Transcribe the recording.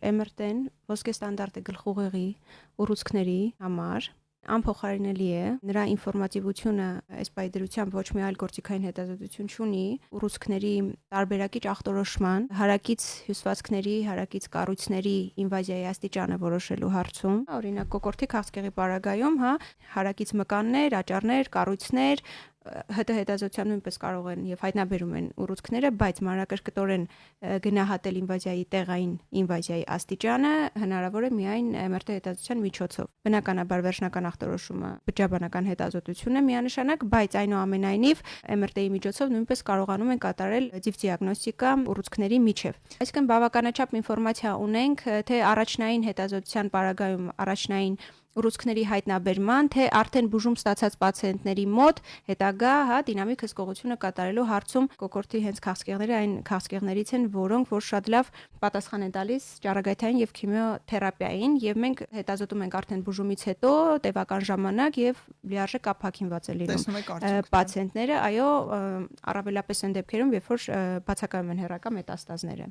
MRT-ն ոսկե ստանդարտ է գլխուղեղի ուռուցքների համար, անփոխարինելի է, նրա ինֆորմատիվությունը այս պայդրությամբ ոչ մի այլ գործիքային հետազոտություն չունի, ուռուցքների տարբերակիչ ախտորոշման, հարակից հյուսվածքների, հարակից կառույցների ինվազիայի աստիճանը որոշելու հարցում, օրինակ կոկորդի քաղցկեղի պարագայում, հարակից մկաններ, աճառներ, կառույցներ հետազոտության նույնպես կարող են եւ հայտնաբերում են ուռուցքները, բայց մանրակրկտորեն գնահատել ինվազիայի տեղային ինվազիայի աստիճանը հնարավոր է միայն MRT հետազոտության միջոցով։ Բնականաբար վերջնական ախտորոշումը բջջաբանական հետազոտություն է միանշանակ, բայց այնուամենայնիվ MRT-ի միջոցով նույնպես կարողանում են կատարել ձիվ դիագնոստիկա ուռուցքների միջև։ Այսինքն բավականաչափ ինֆորմացիա ունենք, թե առաջնային հետազոտության պարագայում առաջնային ուռուցքների հայտնաբերման, թե արդեն բուժում ստացած պացիենտների մոտ հետագա դինամիկ հսկողությունը կատարելու հարցում կոկորդի հենց քաղցկեղները այն քաղցկեղներից են, որոնք որ շատ լավ պատասխան են տալիս ճառագայթային եւ քիմիոթերապիային, եւ մենք հետազոտում ենք արդեն բուժումից հետո տևական ժամանակ եւ լիարժեք ապահովված է լինում պացիենտները, այո, առավելապես այն դեպքերում, երբ որ բացակայում են հեռակա մետաստազները։